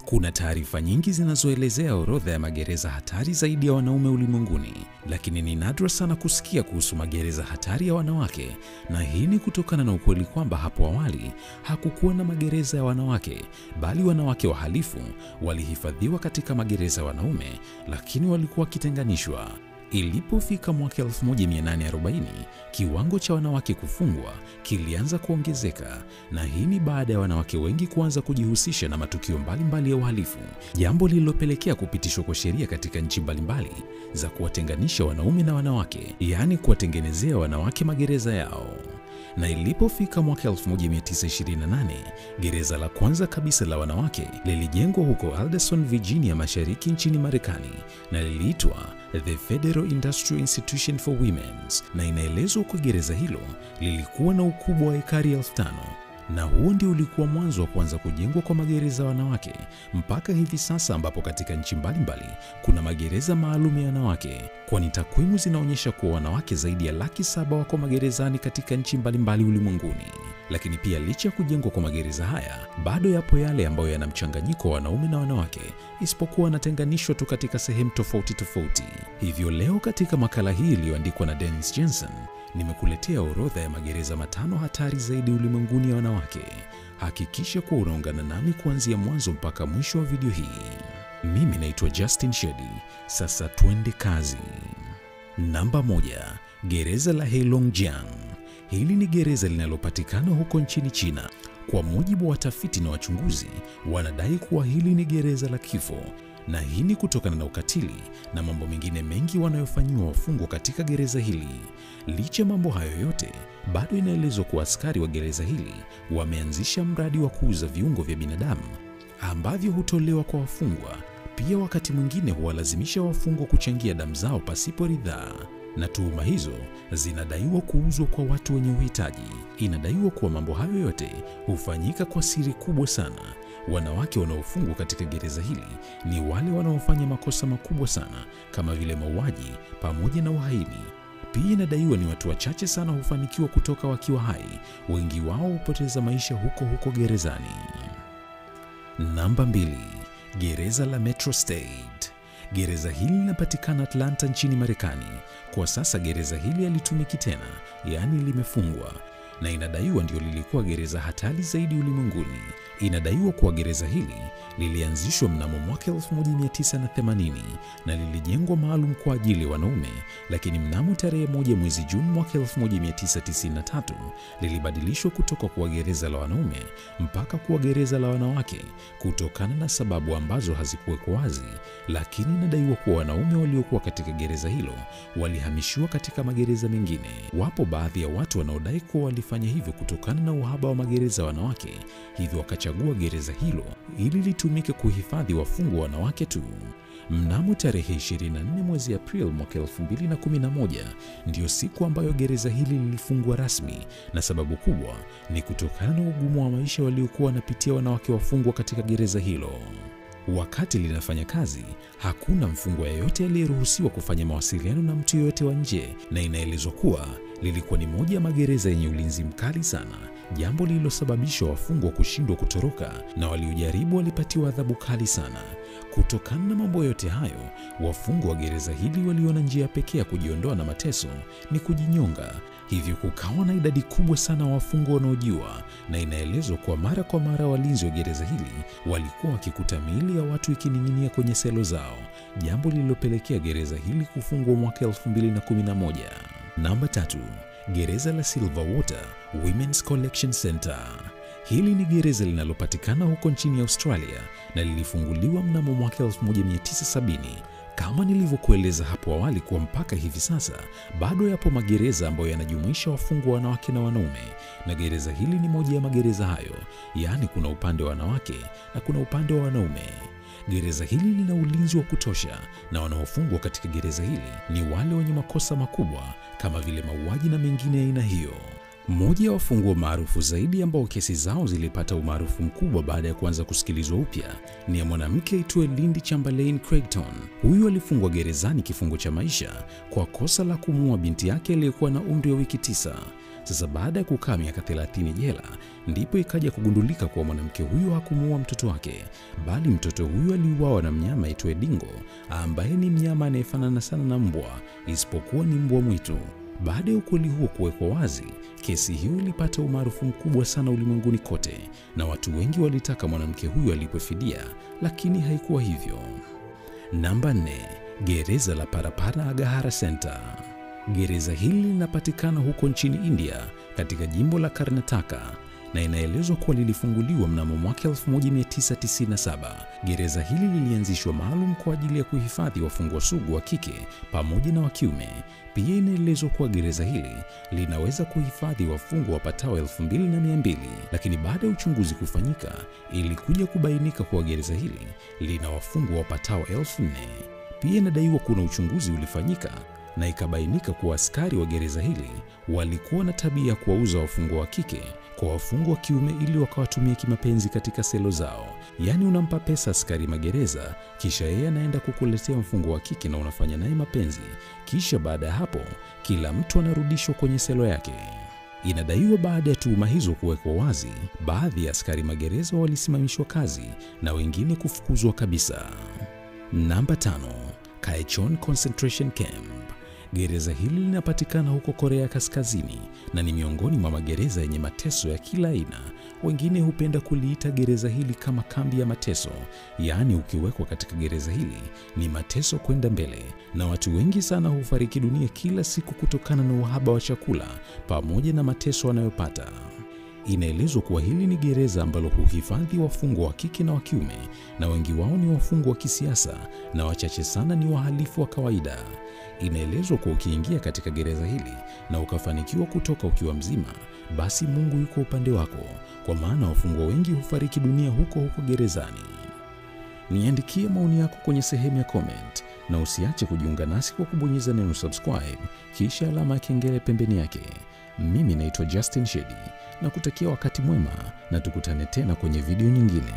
Kuna taarifa nyingi zinazoelezea orodha ya magereza hatari zaidi ya wanaume ulimwenguni, lakini ni nadra sana kusikia kuhusu magereza hatari ya wanawake, na hii ni kutokana na ukweli kwamba hapo awali hakukuwa na magereza ya wanawake, bali wanawake wahalifu walihifadhiwa katika magereza ya wanaume, lakini walikuwa wakitenganishwa. Ilipofika mwaka 1840, kiwango cha wanawake kufungwa kilianza kuongezeka, na hii ni baada ya wanawake wengi kuanza kujihusisha na matukio mbalimbali ya uhalifu, jambo lililopelekea kupitishwa kwa sheria katika nchi mbalimbali za kuwatenganisha wanaume na wanawake, yaani kuwatengenezea wanawake magereza yao. Na ilipofika mwaka 1928, gereza la kwanza kabisa la wanawake lilijengwa huko Alderson, Virginia Mashariki nchini Marekani, na liliitwa The Federal Industrial Institution for Women, na inaelezwa kwa gereza hilo lilikuwa na ukubwa wa ekari 5,000. Na huo ndio ulikuwa mwanzo wa kuanza kujengwa kwa magereza ya wanawake mpaka hivi sasa, ambapo katika nchi mbalimbali kuna magereza maalum ya wanawake, kwani takwimu zinaonyesha kuwa wanawake zaidi ya 700,000 wako magerezani katika nchi mbalimbali ulimwenguni. Lakini pia licha ya kujengwa kwa magereza haya, bado yapo yale ambayo yana mchanganyiko wa wanaume na wanawake, isipokuwa yanatenganishwa tu katika sehemu tofauti tofauti. Hivyo leo katika makala hii iliyoandikwa na Dennis Jensen, nimekuletea orodha ya magereza 5 hatari zaidi ulimwenguni ya wanawake. Hakikisha kuwa unaungana nami kuanzia mwanzo mpaka mwisho wa video hii. Mimi naitwa Justin Shedi. Sasa twende kazi. Namba 1, gereza la Heilongjiang. Hili ni gereza linalopatikana huko nchini China. Kwa mujibu wa watafiti na wachunguzi, wanadai kuwa hili ni gereza la kifo, na hii ni kutokana na ukatili na mambo mengine mengi wanayofanyiwa wafungwa katika gereza hili. Licha mambo hayo yote, bado inaelezwa kuwa askari wa gereza hili wameanzisha mradi wa kuuza viungo vya binadamu ambavyo hutolewa kwa wafungwa. Pia wakati mwingine huwalazimisha wafungwa kuchangia damu zao pasipo ridhaa, na tuhuma hizo zinadaiwa kuuzwa kwa watu wenye uhitaji. Inadaiwa kuwa mambo hayo yote hufanyika kwa siri kubwa sana. Wanawake wanaofungwa katika gereza hili ni wale wanaofanya makosa makubwa sana kama vile mauaji pamoja na uhaini. Pia inadaiwa ni watu wachache sana hufanikiwa kutoka wakiwa hai, wengi wao hupoteza maisha huko gerezani. Namba 2, gereza la Metro State. Gereza hili linapatikana Atlanta nchini Marekani. Kwa sasa gereza hili halitumiki tena, yaani limefungwa, na inadaiwa ndio lilikuwa gereza hatari zaidi ulimwenguni. Inadaiwa kuwa gereza hili lilianzishwa mnamo mwaka 1980 na lilijengwa maalum kwa ajili ya wanaume, lakini mnamo tarehe 1 mwezi Juni mwaka 1993 lilibadilishwa kutoka kuwa gereza la wanaume mpaka kuwa gereza la wanawake kutokana na sababu ambazo hazikuwekwa wazi, lakini inadaiwa kuwa wanaume waliokuwa katika gereza hilo walihamishiwa katika magereza mengine. Wapo baadhi ya watu wanaodai kuwa walifanya hivyo kutokana na uhaba wa magereza ya wanawake, hivyo wakachagua gereza hilo ili litumike kuhifadhi wafungwa wanawake tu. Mnamo tarehe 24 mwezi Aprili mwaka 2011 ndiyo siku ambayo gereza hili lilifungwa rasmi, na sababu kubwa ni kutokana na ugumu wa maisha waliokuwa wanapitia wanawake wafungwa katika gereza hilo. Wakati linafanya kazi, hakuna mfungwa yeyote aliyeruhusiwa kufanya mawasiliano na mtu yeyote wa nje, na inaelezwa kuwa lilikuwa ni moja ya magereza yenye ulinzi mkali sana, jambo lililosababisha wafungwa kushindwa kutoroka, na waliojaribu walipatiwa adhabu kali sana. Kutokana na mambo yote hayo, wafungwa wa gereza hili waliona njia pekee ya kujiondoa na mateso ni kujinyonga. Hivyo kukawa na idadi kubwa sana wafungwa wanaojiua, na inaelezwa kwa mara walinzi wa gereza hili walikuwa wakikuta miili ya watu ikining'inia kwenye selo zao, jambo lililopelekea gereza hili kufungwa mwaka 2011. Namba 3, gereza la Silverwater Women's Correction Center. Hili ni gereza linalopatikana huko nchini Australia na lilifunguliwa mnamo mwaka 1970. Kama nilivyokueleza hapo awali kuwa mpaka hivi sasa bado yapo magereza ambayo yanajumuisha wafungwa wanawake na wanaume, na gereza hili ni moja ya magereza hayo, yaani kuna upande wa wanawake na kuna upande wa wanaume. Gereza hili lina ulinzi wa kutosha, na wanaofungwa katika gereza hili ni wale wenye makosa makubwa kama vile mauaji na mengine ya aina hiyo. Mmoja ya wafungwa maarufu zaidi ambao kesi zao zilipata umaarufu mkubwa baada ya kuanza kusikilizwa upya ni ya mwanamke aitwaye Lindy Chamberlain Creighton. Huyu alifungwa gerezani kifungo cha maisha kwa kosa la kumuua binti yake aliyekuwa na umri wa wiki 9. Sasa baada ya kukaa miaka 30 jela, ndipo ikaja kugundulika kuwa mwanamke huyo hakumuua mtoto wake, bali mtoto huyo aliuawa na mnyama aitwaye dingo, ambaye ni mnyama anayefanana sana na mbwa, isipokuwa ni mbwa mwitu. Baada ya ukweli huo kuwekwa wazi, kesi hiyo ilipata umaarufu mkubwa sana ulimwenguni kote, na watu wengi walitaka mwanamke huyo alipwe fidia, lakini haikuwa hivyo. Namba 4. Gereza la Parapara Agahara Center. Gereza hili linapatikana huko nchini India katika jimbo la Karnataka na inaelezwa kuwa lilifunguliwa mnamo mwaka 1997. Gereza hili lilianzishwa maalum kwa ajili ya kuhifadhi wafungwa sugu wa kike pamoja na wa kiume. Pia inaelezwa kuwa gereza hili linaweza kuhifadhi wafungwa wapatao 2200, lakini baada ya uchunguzi kufanyika ilikuja kubainika kuwa gereza hili lina wafungwa wapatao 4000. Pia inadaiwa kuna uchunguzi ulifanyika na ikabainika kuwa askari wa gereza hili walikuwa na tabia ya kuwauza wafungwa wa kike kwa wafungwa wa kiume ili wakawatumie kimapenzi katika selo zao. Yaani unampa pesa askari magereza, kisha yeye anaenda kukuletea mfungwa wa kike na unafanya naye mapenzi, kisha baada ya hapo kila mtu anarudishwa kwenye selo yake. Inadaiwa baada ya tuhuma hizo kuwekwa wazi, baadhi ya askari magereza walisimamishwa kazi na wengine kufukuzwa kabisa. Namba 5. Kaechon Concentration Camp. Gereza hili linapatikana huko Korea Kaskazini na ni miongoni mwa magereza yenye mateso ya kila aina. Wengine hupenda kuliita gereza hili kama kambi ya mateso, yaani ukiwekwa katika gereza hili ni mateso kwenda mbele, na watu wengi sana hufariki dunia kila siku kutokana na uhaba wa chakula pamoja na mateso wanayopata. Inaelezwa kuwa hili ni gereza ambalo huhifadhi wafungwa wa kike na wa kiume, na wengi wao ni wafungwa wa kisiasa na wachache sana ni wahalifu wa kawaida. Inaelezwa kuwa ukiingia katika gereza hili na ukafanikiwa kutoka ukiwa mzima, basi Mungu yuko upande wako, kwa maana wafungwa wengi hufariki dunia huko gerezani. Niandikie maoni yako kwenye sehemu ya comment na usiache kujiunga nasi kwa kubonyeza neno subscribe kisha alama ya kengele pembeni yake. Mimi naitwa Justin Shedi na kutakia wakati mwema, na tukutane tena kwenye video nyingine.